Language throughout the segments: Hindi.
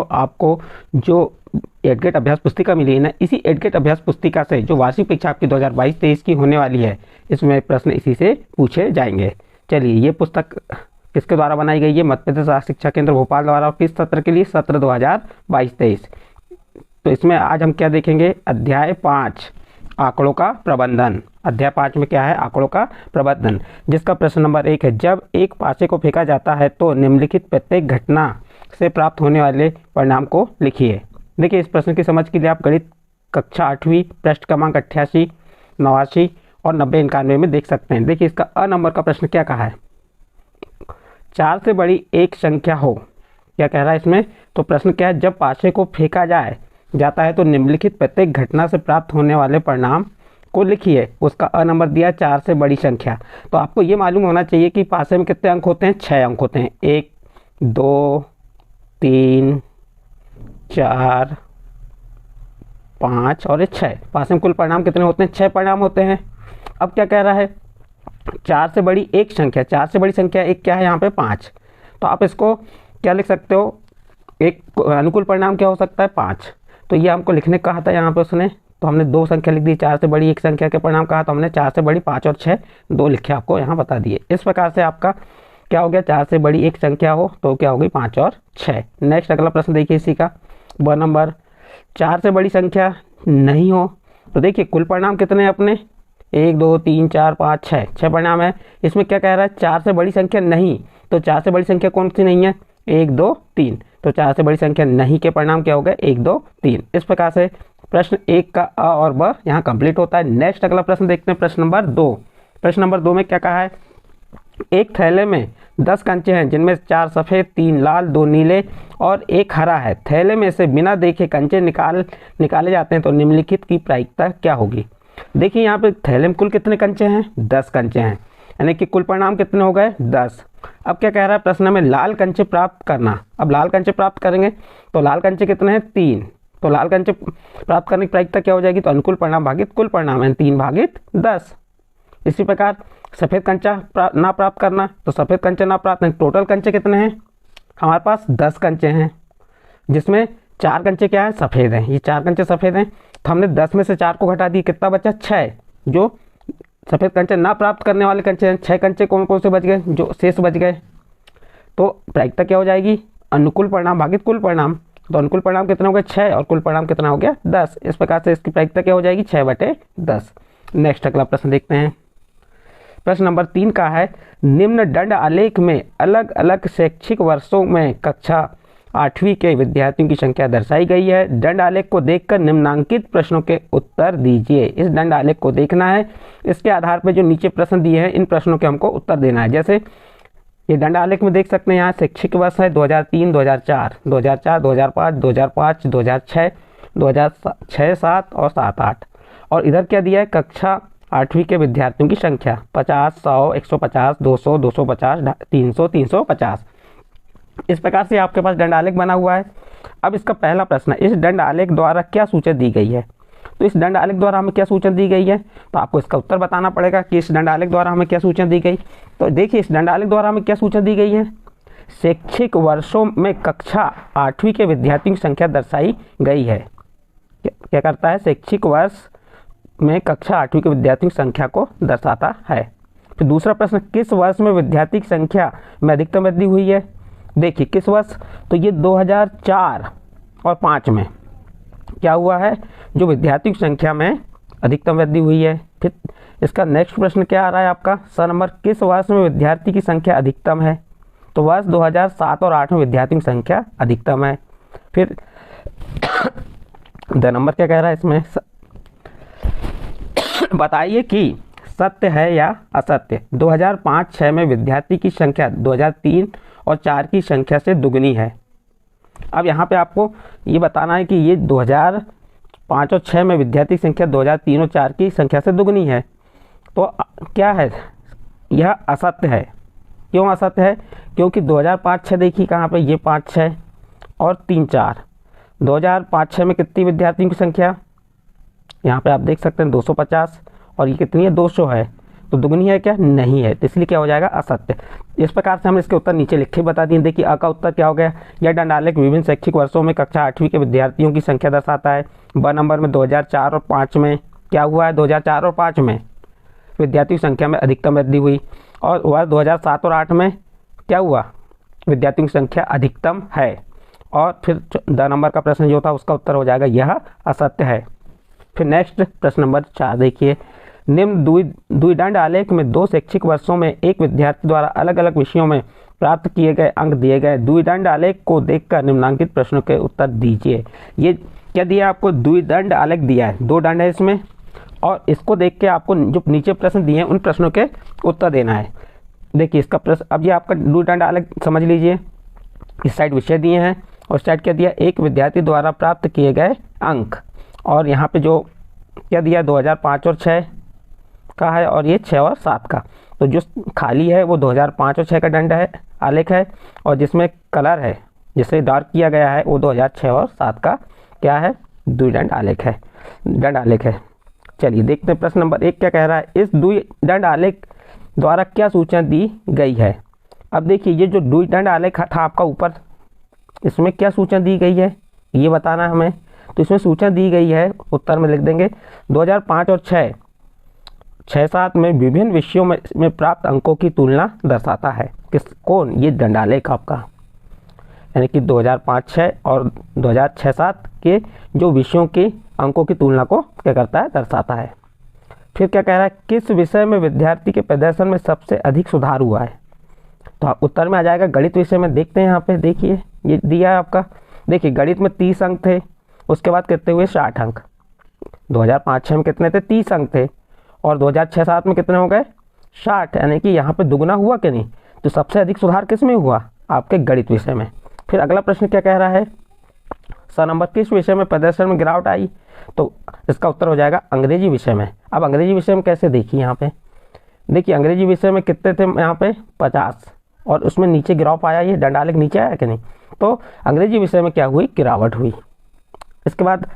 तो आपको जो एडगेट अभ्यास पुस्तिका मिली है ना, इसी एडगेट अभ्यास पुस्तिका से जो वार्षिक परीक्षा आपकी 2022-23 की होने वाली है, इसमें प्रश्न इसी से पूछे जाएंगे। चलिए, ये पुस्तक किसके द्वारा बनाई गई है? मध्य प्रदेश राष्ट्रीय शिक्षा केंद्र भोपाल द्वारा। और किस सत्र के लिए? सत्र 2022-23। तो इसमें आज हम क्या देखेंगे? अध्याय 5 आंकड़ों का प्रबंधन। अध्याय 5 में क्या है? आंकड़ों का प्रबंधन, जिसका प्रश्न नंबर 1 है, जब एक पासे को फेंका जाता है तो निम्नलिखित प्रत्येक घटना से प्राप्त होने वाले परिणाम को लिखिए। देखिए, इस प्रश्न की समझ के लिए आप गणित कक्षा 8वीं पृष्ठ क्रमांक 88, 89 और 90, 91 में देख सकते हैं। देखिए, इसका अ नंबर का प्रश्न क्या कहा है? 4 से बड़ी एक संख्या हो। क्या कह रहा है इसमें? तो प्रश्न क्या है? जब पासे को फेंका जाता है तो निम्नलिखित प्रत्येक घटना से प्राप्त होने वाले परिणाम को लिखिए। उसका अ नंबर दिया 4 से बड़ी संख्या। तो आपको ये मालूम होना चाहिए कि पासे में कितने अंक होते हैं? 6 अंक होते हैं। 1, 2, 3, 4, 5 और 6। पासे में कुल परिणाम कितने होते हैं? 6 परिणाम होते हैं। अब क्या कह रहा है? 4 से बड़ी एक संख्या। 4 से बड़ी संख्या एक क्या है यहाँ पे? 5। तो आप इसको क्या लिख सकते हो? एक अनुकूल परिणाम क्या हो सकता है? 5। तो ये हमको लिखने कहा था यहाँ पे उसने, तो हमने 2 संख्या लिख दी। 4 से बड़ी एक संख्या के परिणाम कहा तो हमने 4 से बड़ी 5 और 6 2 लिखे, आपको यहाँ बता दिए। इस प्रकार से आपका क्या हो गया? 4 से बड़ी एक संख्या हो तो क्या हो गई? 5 और 6। नेक्स्ट अगला प्रश्न देखिए इसी का, ब नंबर। 4 से बड़ी संख्या नहीं हो तो देखिए कुल परिणाम कितने हैं अपने? 1, 2, 3, 4, 5, 6 6 परिणाम है। इसमें क्या कह रहा है? 4 से बड़ी संख्या नहीं। तो 4 से बड़ी संख्या कौन सी नहीं है? 1, 2, 3। तो 4 से बड़ी संख्या नहीं के परिणाम क्या हो गए? 1, 2, 3। इस प्रकार से प्रश्न 1 का अ और ब यहाँ कंप्लीट होता है। नेक्स्ट अगला प्रश्न देखते हैं, प्रश्न नंबर 2। प्रश्न नंबर 2 में क्या कहा है? एक थैले में 10 कंचे हैं, जिनमें 4 सफ़ेद, 3 लाल, 2 नीले और 1 हरा है। थैले में से बिना देखे कंचे निकाले जाते हैं तो निम्नलिखित की प्रायिकता क्या होगी? देखिए, यहाँ पे थैले में कुल कितने कंचे हैं? 10 कंचे हैं, यानी कि कुल परिणाम कितने हो गए? 10। अब क्या कह रहा है प्रश्न में? लाल कंचे प्राप्त करना। अब लाल कंचे प्राप्त करेंगे तो लाल कंचे कितने हैं? 3। तो लाल कंचे प्राप्त करने की प्रायिकता क्या हो जाएगी? तो अनुकूल परिणाम भागित कुल परिणाम है, 3 भागित 10। इसी प्रकार सफ़ेद कंचा ना प्राप्त करना, तो सफ़ेद कंचे ना प्राप्त नहीं। टोटल कंचे कितने हैं? हमारे पास 10 कंचे हैं, जिसमें 4 कंचे क्या है? सफ़ेद हैं। ये 4 कंचे सफ़ेद हैं, तो हमने 10 में से 4 को घटा दिए, कितना बचा? 6। जो सफ़ेद कंचे ना प्राप्त करने वाले कंचे हैं, 6 कंचे कौन कौन से बच गए? जो शेष बच गए। तो प्रायिकता क्या हो जाएगी? अनुकूल परिणाम भागित कुल परिणाम। तो अनुकूल परिणाम कितना हो गया? 6 और कुल परिणाम कितना हो गया? 10। इस प्रकार से इसकी प्रायिकता क्या हो जाएगी? 6/10। नेक्स्ट अगला प्रश्न देखते हैं। प्रश्न नंबर 3 का है, निम्न दंड आलेख में अलग अलग शैक्षिक वर्षों में कक्षा 8वीं के विद्यार्थियों की संख्या दर्शाई गई है। दंड आलेख को देखकर निम्नांकित प्रश्नों के उत्तर दीजिए। इस दंड आलेख को देखना है, इसके आधार पर जो नीचे प्रश्न दिए हैं इन प्रश्नों के हमको उत्तर देना है। जैसे ये दंड आलेख में देख सकते हैं, यहाँ शैक्षिक वर्ष है 2003, 2004, 2004, 2005, 2005, 2006, 2006, 7 और 7, 8। और इधर क्या दिया है? कक्षा 8वीं के विद्यार्थियों की संख्या 50, 100, 150, 200, 250, 300, 350। इस प्रकार से आपके पास दंड आलेख बना हुआ है। अब इसका पहला प्रश्न है, इस दंड आलेख द्वारा क्या सूचना दी गई है? तो इस दंड आलेख द्वारा हमें क्या सूचना दी गई है? तो आपको इसका उत्तर बताना पड़ेगा कि इस दंड आलेख द्वारा हमें क्या सूचना दी गई। तो देखिए, इस दंड आलेख द्वारा हमें क्या सूचना दी गई है? शैक्षिक वर्षों में कक्षा 8वीं के विद्यार्थियों की संख्या दर्शाई गई है। क्या करता है? शैक्षिक वर्ष में कक्षा 8वीं के विद्यार्थियों की संख्या को दर्शाता है। फिर दूसरा प्रश्न, किस वर्ष में विद्यार्थी की संख्या में अधिकतम वृद्धि हुई है? देखिए, किस वर्ष? तो ये 2004 और 5 में क्या हुआ है? जो विद्यार्थियों की संख्या में अधिकतम वृद्धि हुई है। फिर इसका नेक्स्ट प्रश्न क्या आ रहा है आपका? स नंबर, किस वर्ष में विद्यार्थी की संख्या अधिकतम है? तो वर्ष 2007 और 8 में विद्यार्थियों की संख्या अधिकतम है। फिर द नंबर क्या कह रहा है इसमें? बताइए कि सत्य है या असत्य। 2005-6 में विद्यार्थी की संख्या 2003 और 4 की संख्या से दुगनी है। अब यहाँ पे आपको ये बताना है कि ये 2005 और 6 में विद्यार्थी की संख्या 2003 और 4 की संख्या से दुगनी है। तो क्या है? यह असत्य है। क्यों असत्य है? क्योंकि 2005-6 देखिए कहाँ पे, ये 5-6 और 3-4। 2005-6 में कितनी विद्यार्थियों की संख्या? यहाँ पे आप देख सकते हैं 250, और ये कितनी है? 200 है। तो दुगनी है क्या? नहीं है, तो इसलिए क्या हो जाएगा? असत्य। इस प्रकार से हमने इसके उत्तर नीचे लिखे बता दिए। देखिए अ का उत्तर क्या हो गया? यह दंडालेख विभिन्न शैक्षिक वर्षों में कक्षा 8वीं के विद्यार्थियों की संख्या दर्शाता है। ब नंबर में 2004 और 5 में क्या हुआ है? 2004 और 5 में विद्यार्थियों की संख्या में अधिकतम वृद्धि हुई, और वर्ष 2007 और 8 में क्या हुआ? विद्यार्थियों की संख्या अधिकतम है। और फिर द नंबर का प्रश्न जो था उसका उत्तर हो जाएगा यह असत्य है। फिर नेक्स्ट प्रश्न नंबर 4 देखिए, निम्न द्विदंड आलेख में 2 शैक्षिक वर्षों में एक विद्यार्थी द्वारा अलग अलग विषयों में प्राप्त किए गए अंक दिए गए। द्विदंड आलेख को देखकर निम्नांकित प्रश्नों के उत्तर दीजिए। ये क्या दिया आपको? द्विदंड आलेख दिया है, 2 दंड है इसमें, और इसको देख के आपको जो नीचे प्रश्न दिए हैं उन प्रश्नों के उत्तर देना है। देखिए इसका प्रश्न, अब ये आपका द्विदंड आलेख समझ लीजिए। इस साइड विषय दिए हैं और इस साइड क्या दिया? एक विद्यार्थी द्वारा प्राप्त किए गए अंक, और यहाँ पे जो क्या दिया? 2005 और 6 का है, और ये 6 और 7 का। तो जो खाली है वो 2005 और 6 का दंड है, आलेख है, और जिसमें कलर है, जिसे डार्क किया गया है, वो 2006 और 7 का क्या है? द्विदंड आलेख है, दंड आलेख है। चलिए देखते हैं प्रश्न नंबर 1 क्या कह रहा है। इस द्विदंड आलेख द्वारा क्या सूचना दी गई है? अब देखिए ये जो द्विदंड आलेख था आपका ऊपर, इसमें क्या सूचना दी गई है ये बताना हमें। तो इसमें सूचना दी गई है, उत्तर में लिख देंगे 2005 और 6-7 में विभिन्न विषयों में प्राप्त अंकों की तुलना दर्शाता है। कौन? ये दंड आलेख आपका, यानी कि 2005-6 और 2006-7 के जो विषयों के अंकों की तुलना को क्या करता है? दर्शाता है। फिर क्या कह रहा है? किस विषय में विद्यार्थी के प्रदर्शन में सबसे अधिक सुधार हुआ है? तो उत्तर में आ जाएगा गणित विषय में। देखते हैं यहाँ पे, देखिए ये दिया है आपका। देखिए गणित में 30 अंक थे, उसके बाद कितने हुए? 60 अंक। 2005-6 में कितने थे? 30 अंक थे, और 2006-7 में कितने हो गए? 60, यानी कि यहाँ पे दुगना हुआ कि नहीं? तो सबसे अधिक सुधार किस में हुआ? आपके गणित विषय में। फिर अगला प्रश्न क्या कह रहा है? स नंबर किस विषय में प्रदर्शन में गिरावट आई? तो इसका उत्तर हो जाएगा अंग्रेजी विषय में। अब अंग्रेजी विषय में कैसे? देखिए यहाँ पे, देखिए अंग्रेजी विषय में कितने थे यहाँ पे? 50, और उसमें नीचे गिरावट आया, ये दंड आलेख नीचे आया कि नहीं? तो अंग्रेजी विषय में क्या हुई? गिरावट हुई। इसके बाद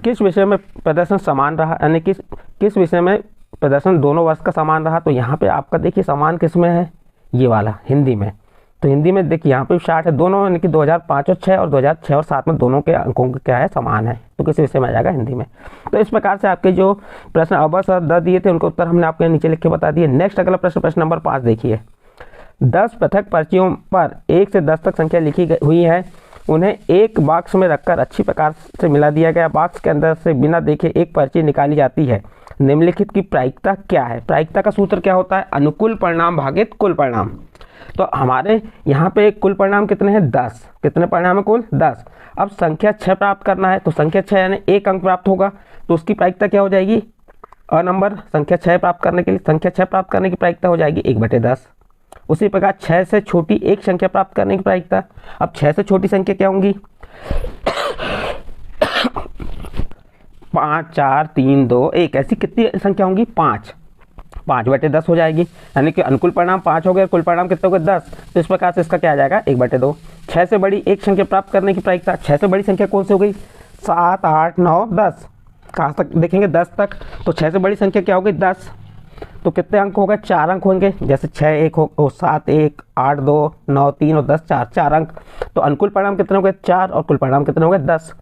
किस विषय में प्रदर्शन समान रहा, यानी किस विषय में प्रदर्शन दोनों वर्ष का समान रहा? तो यहाँ पे आपका देखिए समान किस में है? ये वाला, हिंदी में। तो हिंदी में देखिए यहाँ पे 60 है, दोनों यानी कि 2005 और 6 और 2006 और 7 में दोनों के अंकों का क्या है? समान है। तो किस विषय में आ जाएगा? हिंदी में। तो इस प्रकार से आपके जो प्रश्न अवश्य और द दिए थे उनके उत्तर हमने आपके नीचे लिख के बता दिए। नेक्स्ट अगला प्रश्न, प्रश्न नंबर 5 देखिए। 10 पृथक पर्चियों पर 1 से 10 तक संख्या लिखी हुई है, उन्हें एक बॉक्स में रखकर अच्छी प्रकार से मिला दिया गया। बॉक्स के अंदर से बिना देखे एक पर्ची निकाली जाती है। निम्नलिखित की प्रायिकता क्या है? प्रायिकता का सूत्र क्या होता है? अनुकूल परिणाम भागित कुल परिणाम। तो हमारे यहाँ पे कुल परिणाम कितने हैं? 10। कितने परिणाम है कुल? 10। अब संख्या 6 प्राप्त करना है, तो संख्या 6 यानी 1 अंक प्राप्त होगा, तो उसकी प्रायिकता क्या हो जाएगी? अ नंबर संख्या 6 प्राप्त करने के लिए संख्या 6 प्राप्त करने की प्रायिकता हो जाएगी 1/10। उसी प्रकार 6 से छोटी एक संख्या प्राप्त करने की प्रायिकता। अब 6 से छोटी संख्या क्या होंगी? 5, 4, 3, 2, 1, ऐसी कितनी संख्या होंगी? 5। 5/10 हो जाएगी, यानी कि अनुकूल परिणाम 5 हो गया, कुल परिणाम कितने हो गए? 10। तो इस प्रकार से इसका क्या आ जाएगा? 1/2। 6 से बड़ी एक संख्या प्राप्त करने की प्रायिकता। 6 से बड़ी संख्या कौन सी हो गई? 7, 8, 9, 10। कहाँ तक देखेंगे? 10 तक। तो 6 से बड़ी संख्या क्या हो गई? 10। तो कितने अंक हो गए? 4 अंक होंगे, जैसे 6 1 हो, 7 1, 8 2, 9 3 और 10 4 अंक। तो अनुकूल परिणाम कितने हो गए? 4, और कुल परिणाम कितने हो गए? 10।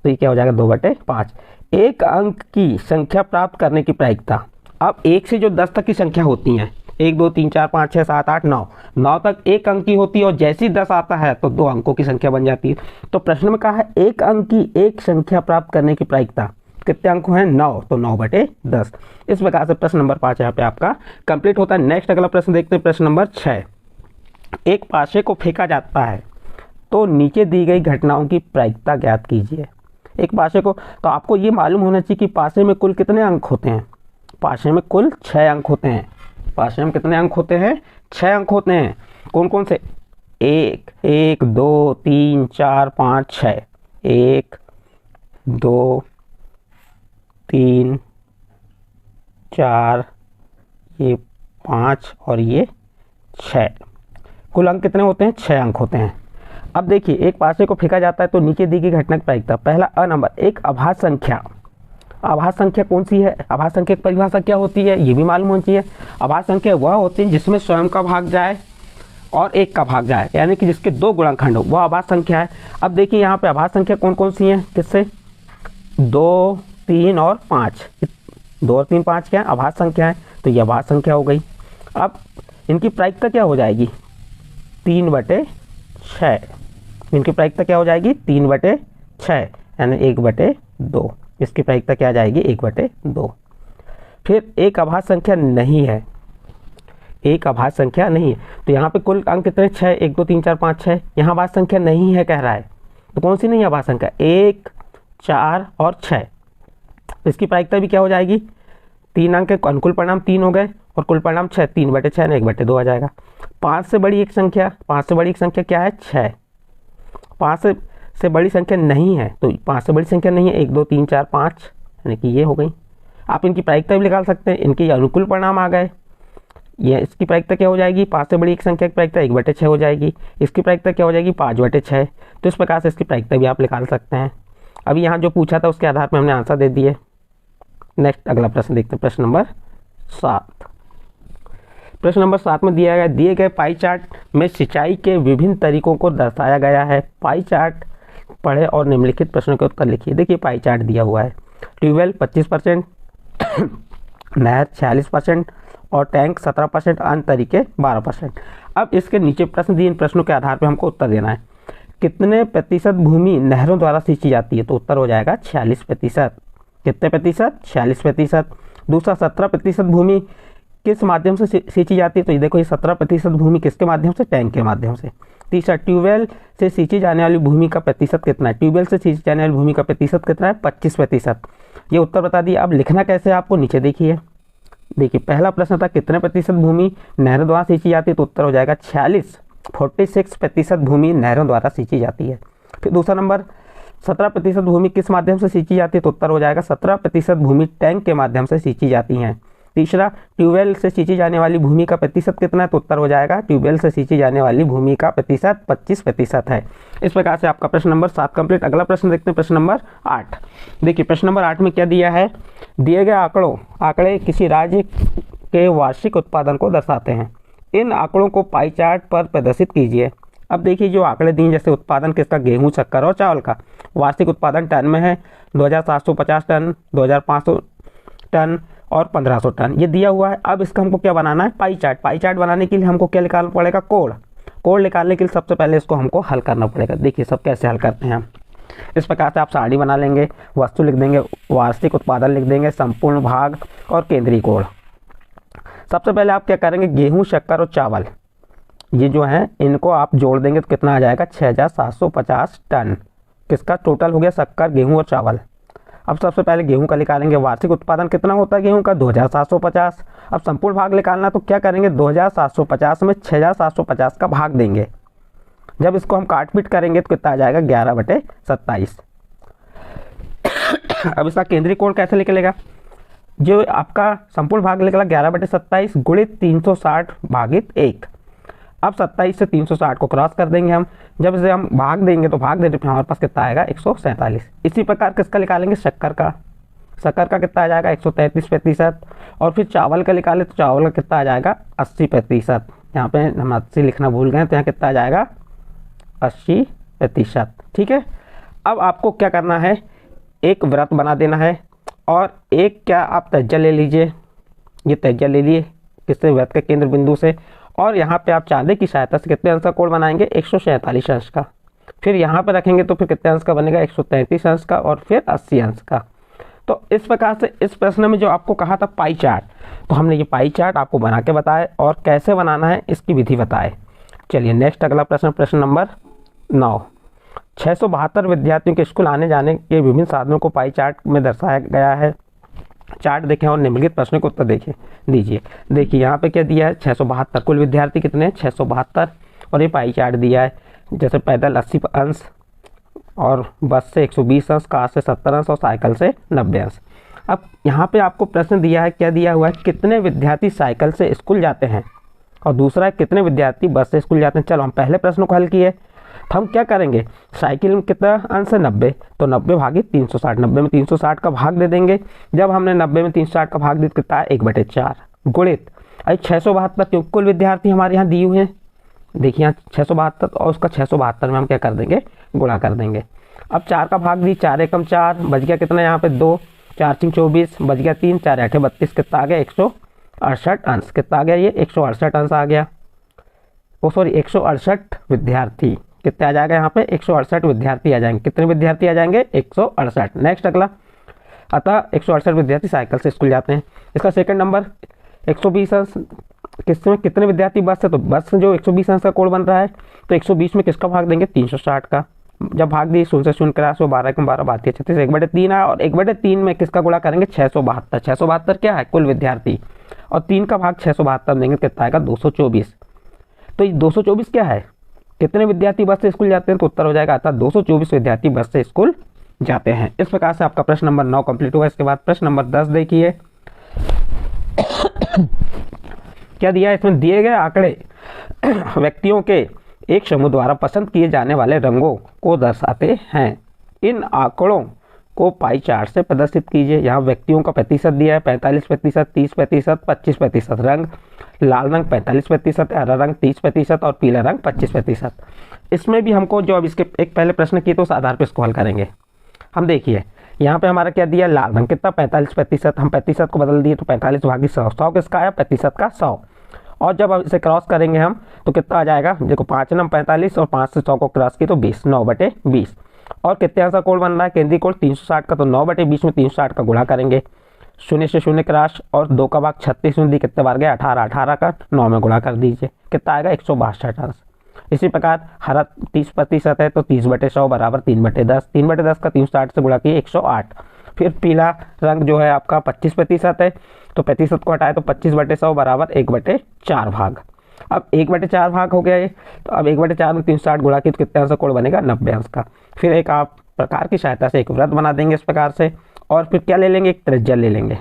तो ये क्या हो जाएगा? 2/5। एक अंक की संख्या प्राप्त करने की प्रायिकता। अब 1 से जो 10 तक की संख्या होती हैं, 1 2 3 4 5 6 7 8 9 तक 1 अंक की होती है, और जैसे ही 10 आता है तो 2 अंकों की संख्या बन जाती है। तो प्रश्न में कहा है 1 अंक की एक संख्या प्राप्त करने की प्रायिकता। कितने अंक हैं? 9, तो 9/10। इस प्रकार से प्रश्न नंबर 5 यहाँ पे आपका कंप्लीट होता है। नेक्स्ट अगला प्रश्न देखते हैं, प्रश्न नंबर 6। एक पासे को फेंका जाता है तो नीचे दी गई घटनाओं की प्रायिकता ज्ञात कीजिए। एक पासे को, तो आपको ये मालूम होना चाहिए कि पासे में कुल कितने अंक होते हैं? पासे में कुल 6 अंक होते हैं। पासे में कितने अंक होते हैं? 6 अंक होते हैं। कौन कौन से? 1 1 2 3 4 5 6। 1 2 3 4, ये 5 और ये 6। कुल अंक कितने होते हैं? 6 अंक होते हैं। अब देखिए एक पासे को फेंका जाता है तो नीचे दी गई घटना की प्रायिकता। पहला अ नंबर, एक अभाज्य संख्या। आभाज्य संख्या कौन सी है, आभाज्य संख्या की परिभाषा क्या होती है ये भी मालूम होनी चाहिए। आभाज्य संख्या वह होती है जिसमें स्वयं का भाग जाए और एक का भाग जाए, यानी कि जिसके दो गुणनखंड हो, वह आभाज्य संख्या है। अब देखिए यहाँ पे आभाज्य संख्या कौन कौन सी हैं, किससे, 2, 3 और 5। 2 और 3 5 क्या है, आभाज्य संख्या है, तो ये आभाज्य संख्या हो गई। अब इनकी प्रायिकता क्या हो जाएगी, 3/6। इनकी प्रायिकता क्या हो जाएगी, 3/6 यानी 1/2। इसकी प्रायिकता क्या आ जाएगी, 1/2। फिर एक आभाज्य संख्या नहीं है, एक आभाज्य संख्या नहीं है, तो यहाँ पे कुल अंक कितने, 6, 1 2 3 4 5 6। यहाँ आभाज्य संख्या नहीं है कह रहा है, तो कौन सी नहीं है आभाज्य संख्या, 1, 4 और 6। इसकी प्रायिकता भी क्या हो जाएगी, 3 अंक के अनुकूल परिणाम 3 हो गए और कुल परिणाम 6, 3/6 ने 1/2 आ जाएगा। 5 से बड़ी एक संख्या, 5 से बड़ी एक संख्या क्या है, 6। 5 से बड़ी संख्या नहीं है, तो 5 से बड़ी संख्या नहीं है, 1 2 3 4 5, यानी कि ये हो गई। आप इनकी प्रायिकता भी निकाल सकते हैं, इनके अनुकूल परिणाम आ गए। ये इसकी प्रायिकता क्या हो जाएगी, 5 से बड़ी एक संख्या की प्रायिकता 1/6 हो जाएगी। इसकी प्रायिकता क्या हो जाएगी, 5/6। तो इस प्रकार से इसकी प्रायिकता भी आप निकाल सकते हैं। अभी यहाँ जो पूछा था उसके आधार पर हमने आंसर दे दिए। नेक्स्ट अगला प्रश्न देखते हैं, प्रश्न नंबर 7। प्रश्न नंबर 7 में दिए गए पाई चार्ट में सिंचाई के विभिन्न तरीकों को दर्शाया गया है। पाई चार्ट पढ़े और निम्नलिखित प्रश्नों के उत्तर लिखिए। देखिए पाई चार्ट दिया हुआ है, ट्यूबवेल 25%, नहर 46% और टैंक 17%, अन्य तरीके 12%। अब इसके नीचे प्रश्न दिए, इन प्रश्नों के आधार पर हमको उत्तर देना है। कितने प्रतिशत भूमि नहरों द्वारा सींची जाती है, तो उत्तर हो जाएगा 46%। कितने प्रतिशत, 46%। दूसरा 17% भूमि किस माध्यम से सींची जाती है, तो ये देखो ये 17% भूमि किसके माध्यम से, टैंक के माध्यम से। तीसरा ट्यूबवेल से सींची जाने वाली भूमि का प्रतिशत कितना है, ट्यूबवेल से सींची जाने वाली भूमि का प्रतिशत कितना है, 25%। ये उत्तर बता दिया। अब लिखना कैसे है आपको, नीचे देखिए। देखिए पहला प्रश्न था कितने प्रतिशत भूमि नहरों द्वारा सींची जाती है, तो उत्तर हो जाएगा 46% भूमि नहरों द्वारा सींची जाती है। फिर दूसरा नंबर 17% भूमि किस माध्यम से सींची जाती है, तो उत्तर हो जाएगा 17% भूमि टैंक के माध्यम से सींची जाती हैं। तीसरा ट्यूबवेल से सींची जाने वाली भूमि का प्रतिशत कितना है, तो उत्तर हो जाएगा ट्यूबवेल से सींची जाने वाली भूमि का प्रतिशत 25% है। इस प्रकार से आपका प्रश्न नंबर 7 कंप्लीट। अगला प्रश्न देखते हैं, प्रश्न नंबर 8। देखिए प्रश्न नंबर 8 में क्या दिया है, दिए गए आंकड़े किसी राज्य के वार्षिक उत्पादन को दर्शाते हैं। इन आंकड़ों को पाई चार्ट पर प्रदर्शित कीजिए। अब देखिए जो आंकड़े दिए, जैसे उत्पादन किसका, गेहूं, शक्कर और चावल का। वार्षिक उत्पादन टन में है, 2750 टन, 2500 टन और 1500 टन, ये दिया हुआ है। अब इसका हमको क्या बनाना है, पाई चार्ट। पाई चार्ट बनाने के लिए हमको क्या निकालना पड़ेगा, कोड निकालने के लिए सबसे पहले इसको हमको हल करना पड़ेगा। देखिए सब कैसे हल करते हैं हम। इस प्रकार से आप सारणी बना लेंगे, वस्तु लिख देंगे, वार्षिक उत्पादन लिख देंगे, संपूर्ण भाग और केंद्रीय कोण। सबसे पहले आप क्या करेंगे, गेहूं, शक्कर और चावल ये जो है इनको आप जोड़ देंगे तो कितना आ जाएगा, 6750 टन। किसका टोटल हो गया, शक्कर, गेहूं और चावल। अब सबसे पहले गेहूं का निकालेंगे, वार्षिक उत्पादन कितना होता है गेहूं का, 2750। अब संपूर्ण भाग निकालना तो क्या करेंगे, 2750 में 6750 का भाग देंगे। जब इसको हम काट पीट करेंगे तो कितना आ जाएगा, 11/27। अब इसका केंद्रीय कोण कैसे निकलेगा, जो आपका संपूर्ण भाग निकला 11/27 गुणित 360 भागित 1। अब 27 से 360 को क्रॉस कर देंगे हम। जब इसे हम भाग देंगे तो भाग देने पर हमारे पास कितना आएगा, 147। इसी प्रकार किसका निकालेंगे, शक्कर का। शक्कर का कितना आ जाएगा, 133%। और फिर चावल का निकाले तो चावल का कितना आ जाएगा, 80%। यहाँ पे हम 80 लिखना भूल गए, तो यहाँ कितना आ जाएगा, 80%। ठीक है। अब आपको क्या करना है, एक वृत्त बना देना है और एक क्या आप त्रिज्या ले लीजिए। ये त्रिज्या ले लिए किससे, वृत्त के केंद्र बिंदु से। और यहाँ पे आप चांदे की सहायता से कितने अंश का कोण बनाएंगे, 147 अंश का। फिर यहाँ पे रखेंगे तो फिर कितने अंश का बनेगा, 133 अंश का और फिर 80 अंश का। तो इस प्रकार से इस प्रश्न में जो आपको कहा था पाई चार्ट, तो हमने ये पाई चार्ट आपको बना के बताए और कैसे बनाना है इसकी विधि बताए। चलिए नेक्स्ट अगला प्रश्न, प्रश्न नंबर 9। 672 विद्यार्थियों के स्कूल आने जाने के विभिन्न साधनों को पाई चार्ट में दर्शाया गया है। चार्ट देखें और निम्नलिखित प्रश्न को उत्तर दीजिए। देखिए यहाँ पे क्या दिया है, 672 कुल विद्यार्थी कितने हैं, 672। और ये पाई चार्ट दिया है, जैसे पैदल 80 अंश और बस से 120 अंश, कार से 70 अंश और साइकिल से 90 अंश। अब यहाँ पे आपको प्रश्न दिया है, क्या दिया हुआ है, कितने विद्यार्थी साइकिल से स्कूल जाते हैं और दूसरा है कितने विद्यार्थी बस से स्कूल जाते हैं। चलो हम पहले प्रश्न को हल किए। तो हम क्या करेंगे, साइकिल में कितना अंश है 90, तो 90 भागी 360, 90 में 360 का भाग दे देंगे। जब हमने 90 में 360 का भाग दिया कितना है 1/4 गुणित 672, क्योंकि कुल विद्यार्थी हमारे यहाँ दिए हुए हैं, देखिए यहाँ 672 और उसका 672 में हम क्या कर देंगे, गुणा कर देंगे। अब 4 का भाग दी, 4 एकम 4, बच गया कितना यहाँ पे 2, 4 3 24, बच गया 3, 4 8 32, कितना आ गया 168 अंश, कितना आ गया ये 168 अंश आ गया। ओ सॉरी 168 विद्यार्थी, कितने आ जाएगा यहाँ पे 168 विद्यार्थी आ जाएंगे। कितने विद्यार्थी आ जाएंगे 168। नेक्स्ट अगला, अतः 168 विद्यार्थी साइकिल से स्कूल जाते हैं। इसका सेकंड नंबर 120 अंश, किसमें कितने विद्यार्थी बस से, तो बस जो 120 अंश का कोड बन रहा है, तो 120 में किसका भाग देंगे 360 का। जब भाग दी 0 से 0 करा 12 के 12 बात 36, 1/3 आया, और 1/3 में किसका गुणा करेंगे 672। 672 क्या है कुल विद्यार्थी, और 3 का भाग 672 देंगे, कितना आएगा 224। तो ये 224 क्या है, कितने विद्यार्थी बस से स्कूल जाते हैं, तो उत्तर हो जाएगा अतः 224 विद्यार्थी बस से स्कूल जाते हैं। इस प्रकार से आपका प्रश्न नंबर 9 कंप्लीट हुआ। इसके बाद प्रश्न नंबर 10 देखिए क्या दिया है। इसमें दिए गए आंकड़े व्यक्तियों के एक समूह द्वारा पसंद किए जाने वाले रंगों को दर्शाते हैं। इन आंकड़ों को पाई चार्ट से प्रदर्शित कीजिए। यहाँ व्यक्तियों का प्रतिशत दिया है 45%, 30%, 25%। रंग लाल रंग 45%, हरा रंग 30% और पीला रंग 25%। इसमें भी हमको जो अब इसके एक पहले प्रश्न किए तो उस आधार पर इसको हल करेंगे। हम देखिए यहाँ पे हमारा क्या दिया, लाल रंग कितना 45%, हम प्रतिशत को बदल दिए तो 45 भागी 100, 100 किसका आया प्रतिशत का 100। और जब अब इसे क्रॉस करेंगे हम तो कितना आ जाएगा, देखो 5 नम 45 और 5 से 100 को क्रॉस की तो 20, 9/20। और कितने अंश का कोड बन रहा है केंद्रीय कोड 360 का, तो 9/20 में 360 का गुणा करेंगे, 0 से 0 क्रॉस और 2 का भाग 36 में दी, कितने बार गया 18, 18 का 9 में गुणा कर दीजिए, कितना आएगा 162 अंश। इसी प्रकार हरा 30% है तो 30/100 बराबर 3/10, 3/10 का 360 से गुणा किए 108। फिर पीला रंग जो है आपका 25% है, तो 35 को हटाए तो 25/100 बराबर 1/4 भाग। अब 1/4 भाग हो गया ये, तो अब 1/4 में 360 गुणा की तो कितने अंश का कोड बनेगा 90 अंश का। फिर एक आप प्रकार की सहायता से एक वृत्त बना देंगे इस प्रकार से, और फिर क्या ले लेंगे एक त्रिज्या ले लेंगे,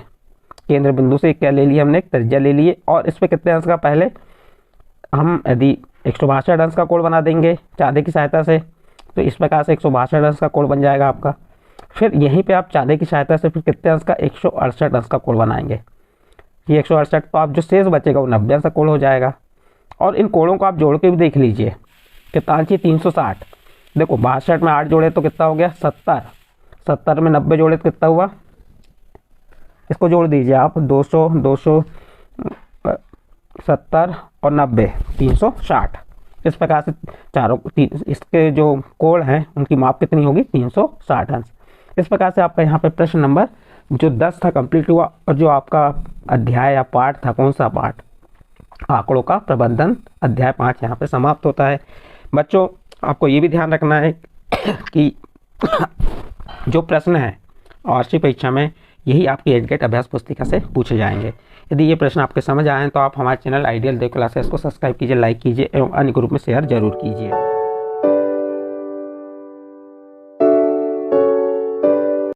केंद्र बिंदु से क्या ले लिया हमने एक त्रिज्या ले लिए, और इस पर कितने अंश का पहले हम यदि 162 अंश का कोड बना देंगे चाँदे की सहायता से, तो इस प्रकार से 162 अंश का कोड बन जाएगा आपका। फिर यहीं पे आप चाँदे की सहायता से फिर कितने अंश का 168 अंश का कोड बनाएंगे, ये 168, तो आप जो शेष बचेगा वो 90 अंश का कोड हो जाएगा। और इन कोडों को आप जोड़ के भी देख लीजिए, कितना 360, देखो 62 में 8 जोड़े तो कितना हो गया 70, 70 में 90 जोड़े तो कितना हुआ, इसको जोड़ दीजिए आप 200, 270 और 90, 360। इस प्रकार से चारों इसके जो कोड हैं उनकी माप कितनी होगी 360 अंश। इस प्रकार से आपका यहाँ पे प्रश्न नंबर जो 10 था कंप्लीट हुआ, और जो आपका अध्याय या पाठ था, कौन सा पाठ, आंकड़ों का प्रबंधन, अध्याय 5 यहाँ पे समाप्त होता है। बच्चों आपको ये भी ध्यान रखना है कि जो प्रश्न है वार्षिक परीक्षा में यही आपकी एडगेट अभ्यास पुस्तिका से पूछे जाएंगे। यदि ये प्रश्न आपके समझ आए तो आप हमारे चैनल आइडियल देव क्लासेस को सब्सक्राइब कीजिए, लाइक कीजिए एवं अन्य ग्रुप में शेयर जरूर कीजिए।